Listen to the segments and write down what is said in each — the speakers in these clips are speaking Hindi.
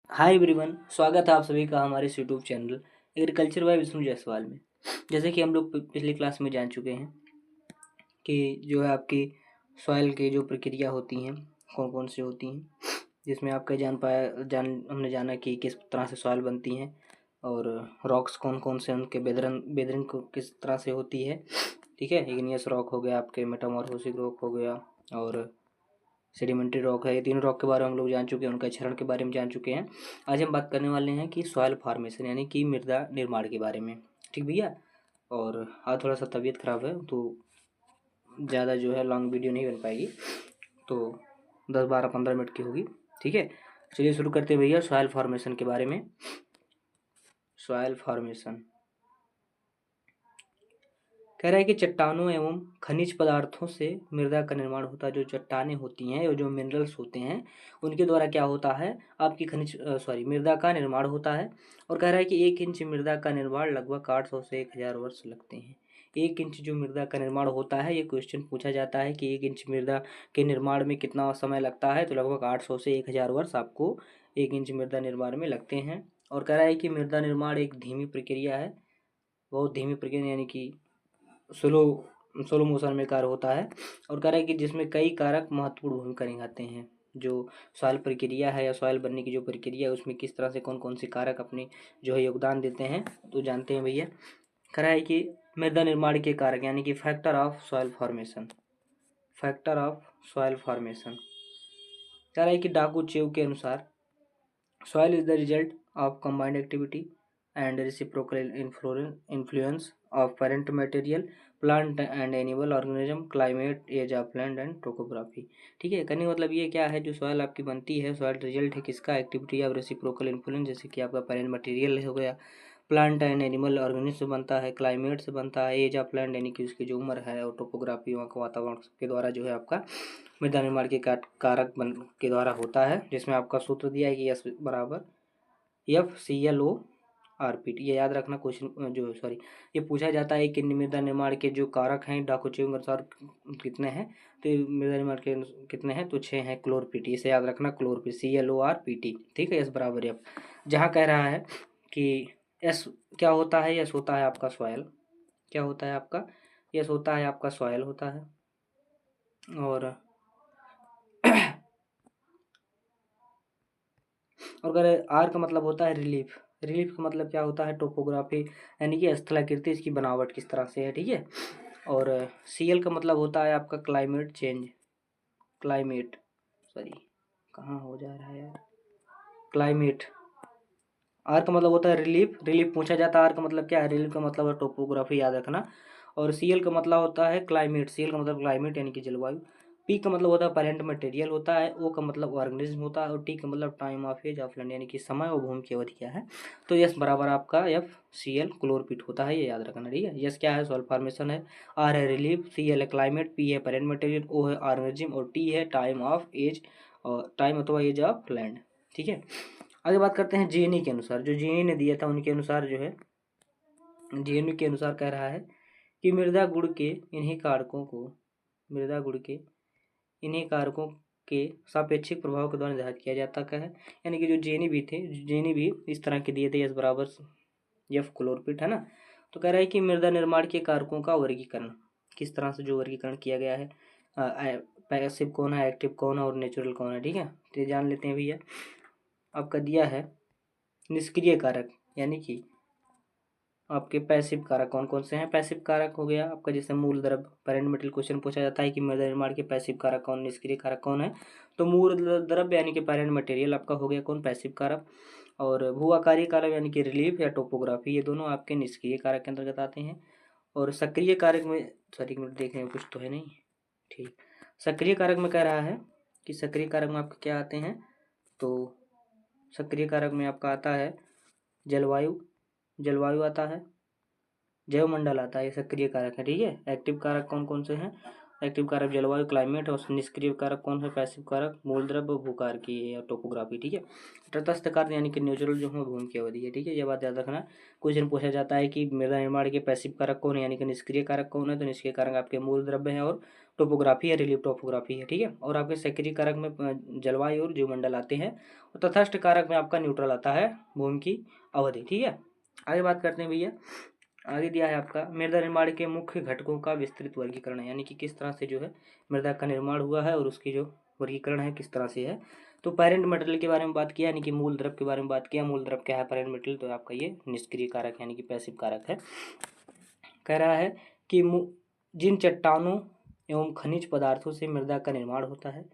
हाय एवरीवन, स्वागत है आप सभी का हमारे इस YouTube channel agriculture by Vishnu Jaiswal में। जैसे कि हम लोग पिछली क्लास में जान चुके हैं कि जो है आपकी सॉइल की जो प्रक्रिया होती हैं कौन कौन सी होती हैं, जिसमें आपका हमने जाना कि किस तरह से सॉइल बनती हैं और रॉक्स कौन कौन से उनके बेदरिंग को किस तरह से होती है। ठीक है, इग्नियस रॉक हो गया, आपके मेटामॉर्फोसिक रॉक हो गया और सेडिमेंट्री रॉक है। ये तीनों रॉक के बारे में हम लोग जान चुके हैं, उनका क्षरण के बारे में जान चुके हैं। आज हम बात करने वाले हैं कि सॉइल फॉर्मेशन यानी कि मृदा निर्माण के बारे में। ठीक भैया, और आज थोड़ा सा तबीयत खराब है तो ज़्यादा जो है लॉन्ग वीडियो नहीं बन पाएगी, तो 10-12-15 मिनट की होगी। ठीक है, चलिए शुरू करते हैं भैया सॉइल फॉर्मेशन के बारे में। सॉइल फॉर्मेशन कह रहा है कि चट्टानों एवं खनिज पदार्थों से मृदा का निर्माण होता है। जो चट्टानें होती हैं और जो मिनरल्स होते हैं उनके द्वारा क्या होता है, आपकी मृदा का निर्माण होता है। और कह रहा है कि 1 इंच मृदा का निर्माण लगभग 800 से 1000 वर्ष लगते हैं। 1 इंच जो मृदा का निर्माण होता है, ये क्वेश्चन पूछा जाता है कि 1 इंच मृदा के निर्माण में कितना समय लगता है, तो लगभग 800 से 1000 वर्ष आपको 1 इंच मृदा निर्माण में लगते हैं। और कह रहा है कि मृदा निर्माण एक धीमी प्रक्रिया है, बहुत धीमी प्रक्रिया यानी कि स्लो स्लो मोशन में कार्य होता है। और कह रहा है कि जिसमें कई कारक महत्वपूर्ण भूमिका निभाते हैं। जो सॉइल प्रक्रिया है या सॉइल बनने की जो प्रक्रिया है उसमें किस तरह से कौन कौन से कारक अपने जो है योगदान देते हैं, तो जानते हैं भैया। कह रहा है कि मृदा निर्माण के कारक यानी कि factor of soil formation. Factor of soil formation कह रहा है कि डाकूचेव के अनुसार soil is the result of combined activity and reciprocal influence of parent material, plant and animal organism, climate, age of land and topography। ठीक है, कहने का मतलब ये क्या है, जो सॉइल आपकी बनती है सॉइल रिजल्ट है किसका, एक्टिविटी ऑफ रेसिप्रोकल इन्फ्लुएंस, जैसे कि आपका पेरेंट मटेरियल हो गया, प्लांट एंड एनिमल ऑर्गेनिज्म से बनता है, क्लाइमेट से बनता है, एज ऑफ लैंड यानी कि उसकी जो उम्र है, और टोपोग्राफी वहाँ का वातावरण के द्वारा जो है आपका मृदा निर्माण के कारक बन के द्वारा होता है। जिसमें आपका सूत्र दिया है कि एस बराबर FCLO/RPT। ये याद रखना, क्वेश्चन जो ये पूछा जाता है कि मृदा निर्माण के जो कारक हैं डाकोचेव के अनुसार कितने हैं, तो मृदा निर्माण के कितने हैं, तो 6 हैं। क्लोरपीटी, इसे याद रखना, क्लोरपीटी CLORPT। ठीक है, एस बराबर एफ। जहाँ कह रहा है कि एस क्या होता है, यस होता है आपका सॉयल। क्या होता है आपका, यस होता है आपका सॉयल होता है। और और अगर आर का मतलब होता है रिलीफ। रिलीफ का मतलब क्या होता है, टोपोग्राफी यानी कि स्थलाकृति, इसकी बनावट किस तरह से है। ठीक है, और CL का मतलब होता है आपका क्लाइमेट चेंज। क्लाइमेट कहाँ हो जा रहा है यार, क्लाइमेट। आर का मतलब होता है रिलीफ। रिलीफ पूछा जाता है, आर का मतलब क्या है, रिलीफ का मतलब है टोपोग्राफी, याद रखना। और CL का मतलब होता है क्लाइमेट। CL का मतलब क्लाइमेट यानी कि जलवायु। P का मतलब होता है पेरेंट मटेरियल होता है। O का मतलब ऑर्गेनिज्म होता है। और T का मतलब time of age of land यानी कि समय और भूमि की अवधि क्या है। तो यस बराबर आपका FCL क्लोरपीट होता है, ये याद रखना। ठीक है, यस क्या है, सॉइल फॉर्मेशन है। R है रिलीफ, CL है क्लाइमेट, P है पेरेंट मटेरियल, O है ऑर्गेनिज्म और T है टाइम ऑफ एज और टाइम अथवा एज ऑफ लैंड। ठीक है, आगे बात करते हैं GNE के अनुसार। जो GNE ने दिया था उनके अनुसार जो है, GNE के अनुसार कह रहा है कि मृदा गुण के इन्हीं कारकों के सापेक्षिक प्रभाव के द्वारा निर्धारित किया जाता क्या है। यानी कि जो GNE भी थे, GNE भी इस तरह के दिए थे, एस बराबर एफ क्लोरपीट है ना। तो कह रहा है कि मृदा निर्माण के कारकों का वर्गीकरण किस तरह से जो वर्गीकरण किया गया है, पैसिव कौन है, एक्टिव कौन है और नेचुरल कौन है। ठीक है, तो ये जान लेते हैं भैया। आपका दिया है निष्क्रिय कारक यानी कि आपके पैसिव कारक कौन कौन से हैं। पैसिव कारक हो गया आपका जैसे मूल द्रव्य, पेरेंट मेटेरियल क्वेश्चन पूछा जाता है कि मृदा निर्माण के पैसिव कारक कौन, निष्क्रिय कारक कौन है, तो मूल द्रव्य यानी कि पेरेंट मटेरियल आपका हो गया कौन, पैसिव कारक। और भू आकारीय कारक यानी कि रिलीफ या टोपोग्राफी, ये दोनों आपके निष्क्रिय कारक के अंतर्गत आते हैं। और सक्रिय कारक में एक मिनट देख रहे हैं, कुछ तो है नहीं। ठीक, सक्रिय कारक में कह रहा है कि सक्रिय कारक में आपके क्या आते हैं, तो सक्रिय कारक में आपका आता है जलवायु, जलवायु आता है, जैव मंडल आता है, ये सक्रिय कारक है। ठीक है, एक्टिव कारक कौन कौन से हैं, एक्टिव कारक जलवायु क्लाइमेट, और निष्क्रिय कारक कौन है, पैसिव कारक मूल द्रव्य भूकार की या टोपोग्राफी। ठीक है, तटस्थ कारक यानी कि न्यूट्रल जो है भूमि की अवधि है। ठीक है, ये बात याद रखना। क्वेश्चन पूछा जाता है कि मृदा निर्माण के पैसिव कारक कौन है यानी कि निष्क्रिय कारक कौन है, तो निष्क्रिय कारक आपके मूल द्रव्य है और टोपोग्राफी है, रिलीफ टोपोग्राफी है। ठीक है, और आपके सक्रिय कारक में जलवायु और जीवमंडल आते हैं, और तटस्थ कारक में आपका न्यूट्रल आता है, भूमि की अवधि। ठीक है, आगे बात करते हैं भैया। आगे दिया है आपका मृदा निर्माण के मुख्य घटकों का विस्तृत वर्गीकरण है, यानी कि किस तरह से जो है मृदा का निर्माण हुआ है और उसकी जो वर्गीकरण है किस तरह से है। तो पैरेंट मटेरियल के बारे में बात किया, यानी कि मूल द्रव्य के बारे में बात किया। मूल द्रव्य क्या है पैरेंट मटेरियल, तो आपका ये निष्क्रिय कारक यानी कि पैसिव कारक है। कह रहा है कि जिन चट्टानों एवं खनिज पदार्थों से मृदा का निर्माण होता है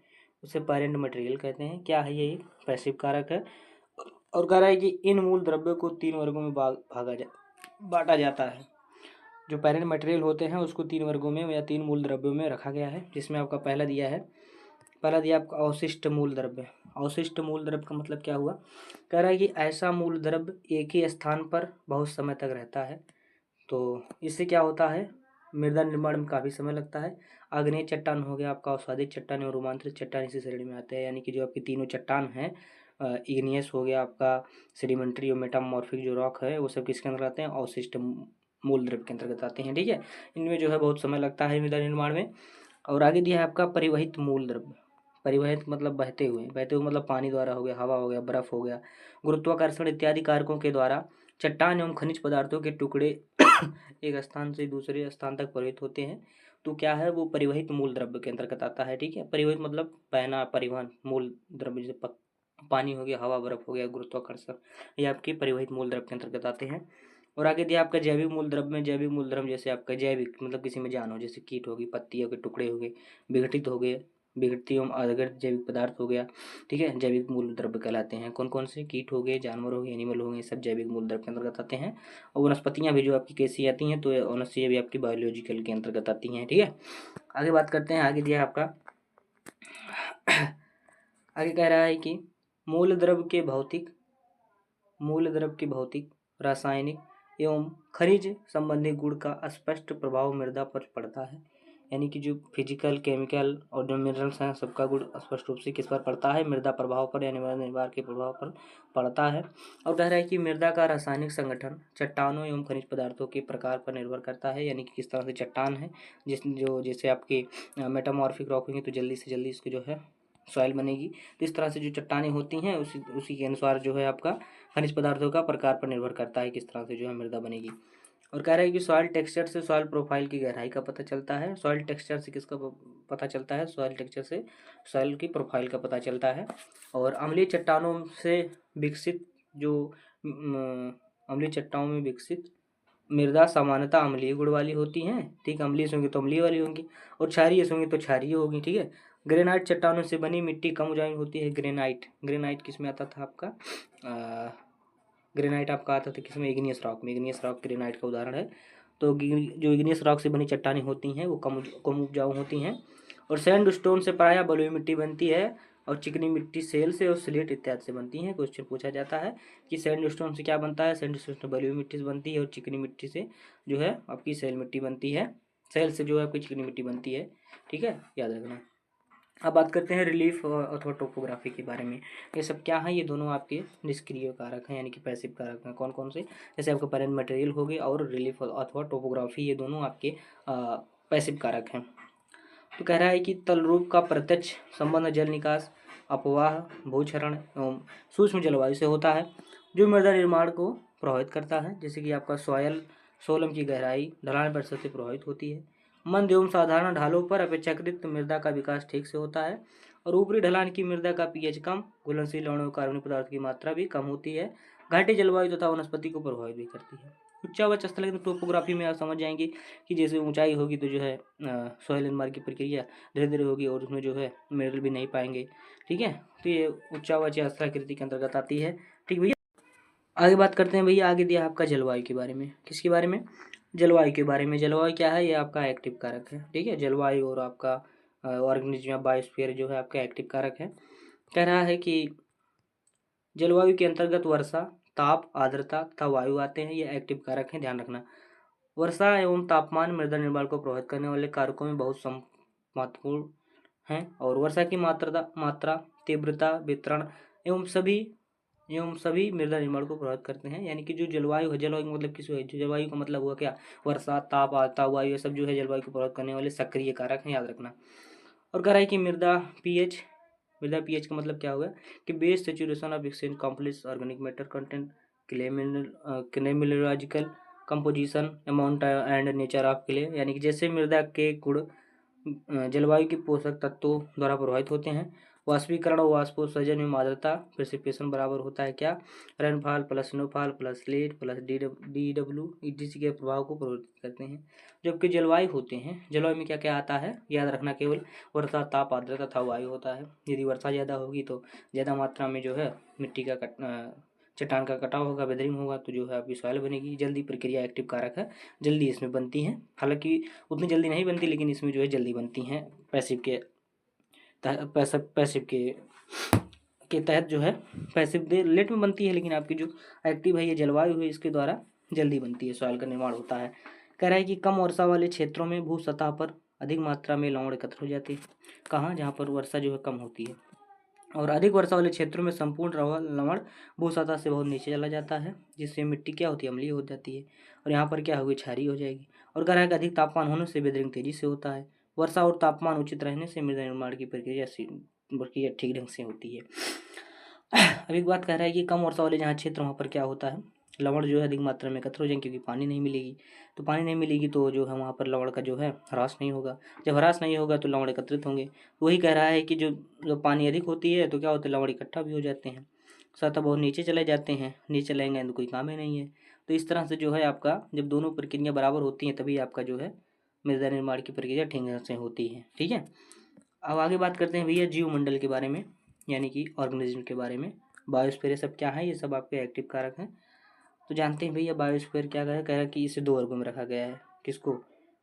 उसे पैरेंट मटेरियल कहते हैं। क्या है ये, पैसिव कारक है। और कह रहा है कि इन मूल द्रव्यों को 3 वर्गों में बांटा जाता है। जो पैरेंट मटेरियल होते हैं उसको 3 वर्गों में या 3 मूल द्रव्यों में रखा गया है, जिसमें आपका पहला दिया आपका अवशिष्ट मूल द्रव्य। अवशिष्ट मूल द्रव्य का मतलब क्या हुआ, कह रहा है कि ऐसा मूल द्रव्य एक ही स्थान पर बहुत समय तक रहता है। तो इससे क्या होता है, मृदा निर्माण में काफ़ी समय लगता है। आग्नेय चट्टान हो गया आपका, अवसादित चट्टान और रोमांतरित चट्टान इसी श्रेणी में आते हैं, यानी कि जो आपकी तीनों चट्टान हैं, इग्नियस हो गया आपका, सेडिमेंट्री और मेटामॉर्फिक जो रॉक है वो सब किसके अंदर आते हैं, अवशिष्ट मूल द्रव्य के अंतर्गत आते हैं। ठीक है, इनमें जो है बहुत समय लगता है मृदा निर्माण में। और आगे दिया है आपका परिवहित मूल द्रव्य। परिवहित मतलब बहते हुए मतलब पानी द्वारा हो गया, हवा हो गया, बर्फ हो गया, गुरुत्वाकर्षण इत्यादि कारकों के द्वारा चट्टान एवं खनिज पदार्थों के टुकड़े एक स्थान से दूसरे स्थान तक परिवहित होते हैं। तो क्या है, वो परिवहित मूल द्रव्य के अंतर्गत आता है। ठीक है, परिवहित मतलब बहना, परिवहन, मूल द्रव्य जैसे पानी हो गया, हवा बर्फ हो गया, गुरुत्वाकर्षण, ये आपके परिवहित मूल द्रव्य के अंतर्गत आते हैं। और आगे दिया आपका जैविक मूल द्रव्य में, जैविक मूल द्रव्य जैसे आपका जैविक मतलब किसी में जान हो, जैसे कीट होगी, पत्तियों के टुकड़े हो गए, विघटित हो गए, विघटित एवं अविघटित जैविक पदार्थ हो गया। ठीक है, जैविक मूल द्रव्य कहलाते हैं। कौन कौन से, कीट हो गए, जानवर हो गए, एनिमल हो गए, सब जैविक मूल द्रव्य के अंतर्गत आते हैं। और वनस्पतियाँ भी जो आपकी कैसी आती हैं, तो वनस्पतियाँ भी आपकी बायोलॉजिकल के अंतर्गत आती हैं। ठीक है, आगे बात करते हैं। आगे दिया है आपका आगे कह रहा है कि मूल द्रव्य के भौतिक, रासायनिक एवं खनिज संबंधी गुण का स्पष्ट प्रभाव मृदा पर पड़ता है, यानी कि जो फिजिकल, केमिकल और जो मिनरल्स हैं सबका गुण स्पष्ट रूप से किस पर पड़ता है, मृदा प्रभाव पर यानी मृदा निर्माण के प्रभाव पर पड़ता है। और कह रहा है कि मृदा का रासायनिक संगठन चट्टानों एवं खनिज पदार्थों के प्रकार पर निर्भर करता है, यानी कि किस तरह से चट्टान है, जैसे आपके मेटामॉर्फिक रॉक होंगे तो जल्दी से जल्दी इसको जो है सॉइल बनेगी। तो इस तरह से जो चट्टानें होती हैं उसी के अनुसार जो है आपका खनिज पदार्थों का प्रकार पर निर्भर करता है किस तरह से जो है मृदा बनेगी। और कह रहा है कि सॉइल टेक्सचर से सॉइल प्रोफाइल की गहराई का पता चलता है। सॉइल टेक्सचर से किसका पता चलता है, सॉइल टेक्सचर से सॉइल की प्रोफाइल का पता चलता है। और अम्लीय चट्टानों से विकसित जो अम्लीय चट्टानों में विकसित मृदा सामान्यतः अम्लीय गुण वाली होती हैं। ठीक, अम्लीय होंगी तो अम्लीय वाली होंगी, और क्षारीय होंगी तो क्षारीय होगी। ठीक है, ग्रेनाइट चट्टानों से बनी मिट्टी कम ऊंचाई होती है। ग्रेनाइट किस में आता था आपका, ग्रेनाइट आपका आता था किसमें, इग्नियस रॉक में। इग्नियस रॉक ग्रेनाइट का उदाहरण है। तो जो इग्नियस रॉक से बनी चट्टानें होती हैं वो कम उपजाऊ होती हैं। और सैंड स्टोन से प्रायः बलुई मिट्टी बनती है, और चिकनी मिट्टी सेल से और स्लेट इत्यादि से बनती है। क्वेश्चन पूछा जाता है कि सैंड स्टोन से क्या बनता है, सैंड स्टोन से बलुई मिट्टी से बनती है, और चिकनी मिट्टी से जो है आपकी सेल मिट्टी बनती है। सेल से जो है आपकी चिकनी मिट्टी बनती है। ठीक है, याद रखना। अब बात करते हैं रिलीफ अथवा टोपोग्राफी के बारे में। ये सब क्या है, ये दोनों आपके निष्क्रिय कारक हैं, यानी कि पैसिव कारक हैं। कौन कौन से, जैसे आपका पैरेंट मटेरियल हो गए और रिलीफ अथवा टोपोग्राफी, ये दोनों आपके पैसिव कारक हैं। तो कह रहा है कि तलरूप का प्रत्यक्ष संबंध जल निकास, अपवाह, भूक्षरण एवं सूक्ष्म जलवायु से होता है, जो मृदा निर्माण को प्रभावित करता है। जैसे कि आपका सोलम की गहराई ढलान परिसर से प्रभावित होती है। मंद एवं साधारण ढालों पर अपेक्षाकृत मृदा का विकास ठीक से होता है, और ऊपरी ढलान की मृदा का पीएच कम, घुलनशील लवणों कार्बनिक पदार्थ की मात्रा भी कम होती है। घाटी जलवायु तथा वनस्पति को प्रभावित भी करती है। उच्चावच स्थल की टोपोग्राफी में आप समझ जाएंगे कि जैसे ऊंचाई होगी तो जो है सॉइल निर्माण की प्रक्रिया धीरे धीरे होगी, और उसमें जो है मिनरल भी नहीं पाएंगे। ठीक है, तो ये उच्चावच या स्थलाकृति के अंतर्गत आती है। ठीक भैया, आगे बात करते हैं भैया। आगे दिया आपका जलवायु के बारे में। किसके बारे में, जलवायु के बारे में। जलवायु क्या है, ये आपका एक्टिव कारक है। ठीक है, जलवायु और आपका ऑर्गेनिज्म बायोस्फीयर जो है आपका एक्टिव कारक है। कह रहा है कि जलवायु के अंतर्गत वर्षा, ताप, आर्द्रता तथा वायु आते हैं, ये एक्टिव कारक हैं, ध्यान रखना। वर्षा एवं तापमान मृदा निर्माण को प्रभावित करने वाले कारकों में बहुत महत्वपूर्ण हैं और वर्षा की मात्रा, तीव्रता, वितरण एवं सभी मृदा निर्माण को प्रभावित करते हैं। यानी कि जो जलवायु है, जलवायु का मतलब किस है, जो जलवायु का मतलब हुआ क्या, वर्षा, ताप, आर्द्रता, वायु, ये सब जो है जलवायु को प्रभावित करने वाले सक्रिय कारक हैं, याद रखना। और कह रहा है कि मृदा पीएच का मतलब क्या हुआ कि base saturation of exchange complex organic matter content, clay mineralogical composition, amount and nature of clay. यानी कि जैसे मृदा के गुण जलवायु के पोषक तत्वों द्वारा प्रभावित होते हैं। वाष्पीकरण और वाष्पोत्सर्जन में आर्द्रता, प्रेसिपिटेशन बराबर होता है क्या, rainfall plus snowfall plus late plus DW इसी के प्रभाव को प्रभावित करते हैं। जबकि जलवायु होते हैं, जलवायु में क्या क्या आता है, याद रखना, केवल वर्षा, ताप, आर्द्रता तथा वायु होता है। यदि वर्षा ज़्यादा होगी तो ज़्यादा मात्रा में जो है मिट्टी का चट्टान का कटाव होगा, वेदरिंग होगा, तो जो है आपकी सॉइल बनेगी। जल्दी प्रक्रिया एक्टिव कारक है, जल्दी इसमें बनती हैं, हालांकि उतनी जल्दी नहीं बनती, लेकिन इसमें जो है जल्दी बनती हैं। पैसिव के तहत जो है, पैसिव लेट में बनती है, लेकिन आपकी जो एक्टिव है ये जलवायु है, इसके द्वारा जल्दी बनती है, सॉइल का निर्माण होता है। कह रहा है कि कम वर्षा वाले क्षेत्रों में भू सतह पर अधिक मात्रा में लवण एकत्र हो जाती है। कहाँ, जहाँ पर वर्षा जो है कम होती है। और अधिक वर्षा वाले क्षेत्रों में संपूर्ण लवण भू सतह से बहुत नीचे चला जाता है, जिससे मिट्टी क्या होती है, अम्लीय हो जाती है, और यहाँ पर क्या होगी, क्षारीय हो जाएगी। और कह रहा है कि अधिक तापमान होने से वेदरिंग तेजी से होता है। वर्षा और तापमान उचित रहने से मृदा निर्माण की प्रक्रिया ठीक ढंग से होती है। अब एक बात कह रहा है कि कम वर्षा वाले जहाँ क्षेत्र, वहाँ पर क्या होता है, लवण जो है अधिक मात्रा में एकत्र हो जाएंगे, क्योंकि पानी नहीं मिलेगी। तो पानी नहीं मिलेगी तो जो है वहाँ पर लवण का जो है ह्रास नहीं होगा। जब ह्रास नहीं होगा तो लवण एकत्रित होंगे। वही कह रहा है कि जो पानी अधिक होती है तो क्या होता है, लवण इकट्ठा भी हो जाते हैं, सतह बहुत नीचे चले जाते हैं, नीचे चलेंगे तो कोई काम ही नहीं है। तो इस तरह से जो है आपका, जब दोनों प्रक्रिया बराबर होती हैं तभी आपका जो है मृदा निर्माण की प्रक्रिया ठीक ढंग से होती है। ठीक है, अब आगे बात करते हैं भैया जीवमंडल के बारे में, यानी कि ऑर्गेनिज्म के बारे में। बायोस्फीयर सब क्या है, ये सब आपके एक्टिव कारक हैं। तो जानते हैं भैया बायोस्फीयर क्या है। कह रहा है कि इसे दो वर्गों में रखा गया है। किसको,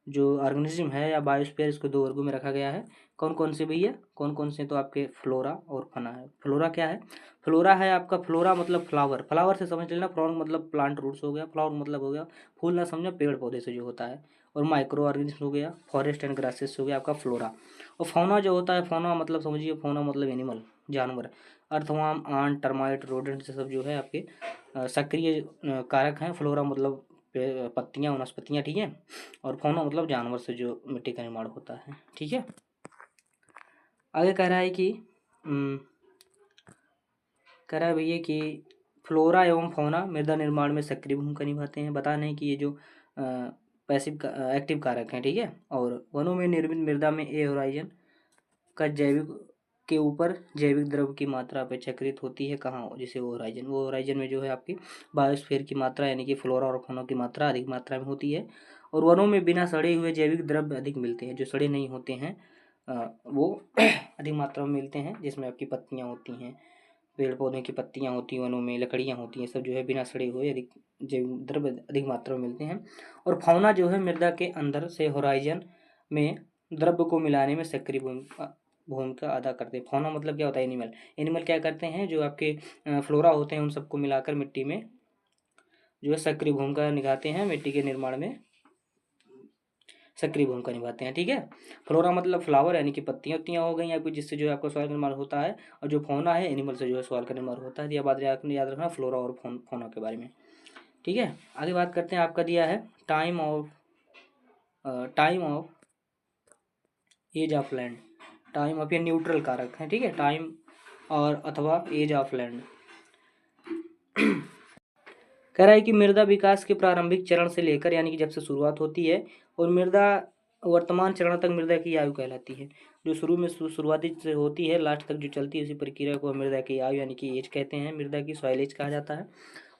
जो ऑर्गेनिज्म है या बायोस्फीयर, इसको दो वर्गों में रखा गया है। कौन कौन से भैया, कौन कौन से, तो आपके फ्लोरा और फना है। फ्लोरा क्या है, फ्लोरा है आपका, फ्लोरा मतलब फ्लावर, फ्लावर से समझ लेना, फ्लावर मतलब प्लांट रूट्स हो गया, फ्लावर मतलब हो गया फूल, ना समझो, पेड़ पौधे से जो होता है। और माइक्रो ऑर्गेनिज्म हो गया, फॉरेस्ट एंड ग्रासेस हो गया आपका फ्लोरा। और फौना जो होता है, फौना मतलब समझिए, फौना मतलब एनिमल, जानवर, अर्थवार्म, आंट, टर्माइट, रोडेंट, से सब जो है आपके सक्रिय कारक हैं। फ्लोरा मतलब पत्तियां, वनस्पतियां, ठीक है। और फौना मतलब जानवर से जो मिट्टी का निर्माण होता है। ठीक है, आगे कह रहा है कि कह रहा है भैया कि फ्लोरा एवं फौना मृदा निर्माण में सक्रिय भूमिका निभाते हैं। बता नहीं कि ये जो एक्टिव कारक हैं, ठीक है। और वनों में निर्मित मृदा में ए होराइजन का जैविक के ऊपर जैविक द्रव्य की मात्रा अपेक्षाकृत होती है। कहाँ, जैसे वो होराइजन में जो है आपकी बायोस्फीयर की मात्रा, यानी कि फ्लोरा और फौना की मात्रा अधिक मात्रा में होती है। और वनों में बिना सड़े हुए जैविक द्रव्य अधिक मिलते हैं, जो सड़े नहीं होते हैं वो अधिक मात्रा में मिलते हैं, जिसमें आपकी पत्तियाँ होती हैं, पेड़ पौधे की पत्तियाँ होती हैं, वनों में लकड़ियाँ होती हैं, सब जो है बिना सड़े हुए अधिक जैविक द्रव्य अधिक मात्रा में मिलते हैं। और फौना जो है मृदा के अंदर से होराइजन में द्रव्य को मिलाने में सक्रिय भूमिका अदा करते हैं। फौना मतलब क्या होता है, एनिमल। एनिमल क्या करते हैं, जो आपके फ्लोरा होते हैं उन सबको मिलाकर मिट्टी में जो है सक्रिय भूमिका निभाते हैं, मिट्टी के निर्माण में सक्रिय भूमिका निभाते हैं। ठीक है, फ्लोरा मतलब फ्लावर, यानी कि पत्तियां हो गई आपकी, जिससे जो है आपका सॉइल निर्माण होता है। और जो फौना है, एनिमल से जो है सॉइल का निर्माण होता है। यह बात याद रखना फ्लोरा और फौना के बारे में। ठीक है, आगे बात करते हैं। आपका दिया है time of age of land. Time of, ये न्यूट्रल कारक है, ठीक है, टाइम और अथवा एज ऑफ लैंड। कह रहा है कि मृदा विकास के प्रारंभिक चरण से लेकर, यानी कि जब से शुरुआत होती है, और मृदा वर्तमान चरण तक मृदा की आयु कहलाती है। जो शुरू में शुरुआती से होती है, लास्ट तक जो चलती है, उसी प्रक्रिया को मृदा की आयु यानी कि एज कहते हैं। मृदा की सॉइल एज कहा जाता है।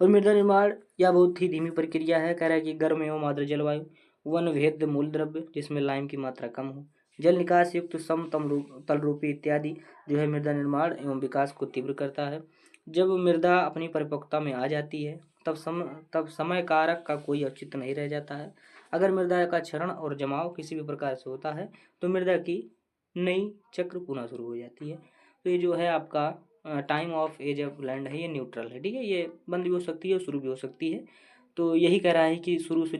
और मृदा निर्माण यह बहुत ही धीमी प्रक्रिया है। कह रहा है कि गर्म एवं आर्द्र जलवायु, वन भेद मूल द्रव्य जिसमें लाइम की मात्रा कम हो, जल निकास युक्त तलरूपी इत्यादि जो है मृदा निर्माण एवं विकास को तीव्र करता है। जब मृदा अपनी परिपक्वता में आ जाती है तब समय कारक का कोई औचित्य नहीं रह जाता है। अगर मृदा का क्षरण और जमाव किसी भी प्रकार से होता है तो मृदा की नई चक्र पुनः शुरू हो जाती है। तो ये जो है आपका time of age of land है, ये न्यूट्रल है, ठीक है। ये बंद भी हो सकती है और शुरू भी हो सकती है। तो यही कह रहा है कि शुरू से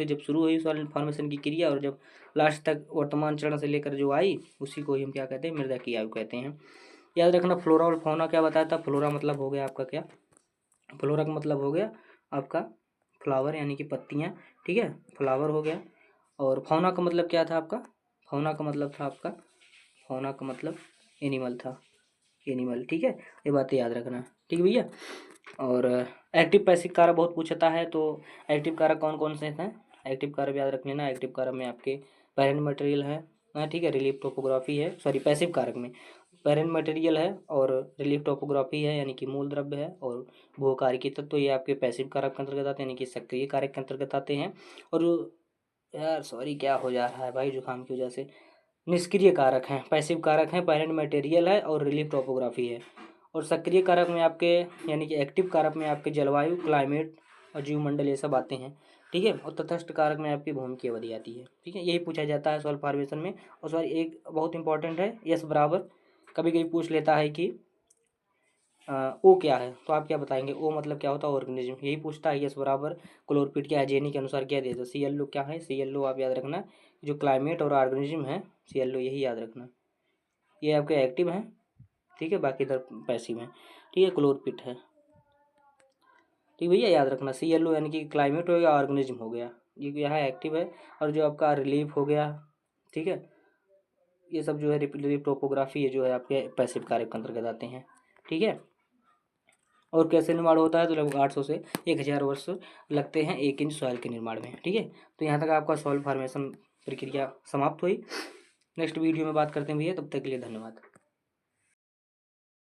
जब शुरू हुई सॉइल फॉर्मेशन की क्रिया और जब लास्ट तक वर्तमान चरण से लेकर जो आई, उसी को ही हम क्या कहते हैं, मृदा की आयु कहते हैं। याद रखना फ्लोरा और फौना क्या बताया था। फ्लोरा मतलब हो गया आपका क्या, फ्लोरा का मतलब हो गया आपका फ्लावर यानी कि पत्तियाँ, ठीक है, फ्लावर हो गया। और फौना का मतलब क्या था आपका, फौना का मतलब था आपका, फौना का मतलब एनिमल था, एनिमल, ठीक है, ये बातें याद रखना, ठीक है भैया। और एक्टिव पैसिव कारक बहुत पूछता है, तो एक्टिव कारक कौन कौन से हैं, एक्टिव कारक याद रख लेना। एक्टिव कारक में आपके पैरेंट मटेरियल है, हाँ ठीक है, रिलीफ टोपोग्राफी है, सॉरी पैसिव कारक में पैरेंट मटेरियल है और रिलीफ टोपोग्राफी है यानी कि मूल द्रव्य है, और भूकारिकी तत्व, तो ये आपके पैसिव कारक के अंतर्गत आते हैं यानी कि सक्रिय कारक के अंतर्गत आते हैं। और यार सॉरी क्या हो जा रहा है भाई जुकाम की वजह से, निष्क्रिय कारक हैं, पैसिव कारक हैं, पैरेंट मटेरियल है और रिलीफ टोपोग्राफी है। और सक्रिय कारक में आपके यानी कि एक्टिव कारक में आपके जलवायु, क्लाइमेट और जीवमंडल ये सब आते हैं, ठीक है। और तटस्थ कारक में आपकी भूमि की अवधि आती है, ठीक है, यही पूछा जाता है सॉइल फॉर्मेशन में। और सॉरी एक बहुत इंपॉर्टेंट है, यस बराबर, कभी कभी पूछ लेता है कि ओ क्या है, तो आप क्या बताएंगे, ओ मतलब क्या होता है, ऑर्गेनिज्म, यही पूछता है। यस बराबर क्लोरोफिट क्या है, जेनी के अनुसार क्या देता है, ClO क्या है, ClO आप याद रखना, जो क्लाइमेट और ऑर्गेनिज्म है ClO, यही याद रखना, ये आपके एक्टिव हैं, ठीक है, बाकी इधर पैसिव हैं, ठीक है, क्लोरोफिट है, ठीक भैया, याद रखना ClO यानी कि क्लाइमेट हो गया, ऑर्गेनिज्म हो गया, ये यहाँ एक्टिव है। और जो आपका रिलीफ हो गया, ठीक है, ये सब जो है रिलीफ टोपोग्राफी ये जो है आपके पैसिव कारक के अंतर्गत आते हैं, ठीक है। और कैसे निर्माण होता है, तो लगभग 800 से 1000 वर्ष लगते हैं 1 इंच सॉइल के निर्माण में, ठीक है। तो यहाँ तक आपका सॉइल फॉर्मेशन प्रक्रिया समाप्त हुई। नेक्स्ट वीडियो में बात करते हैं भैया, तब तक के लिए धन्यवाद।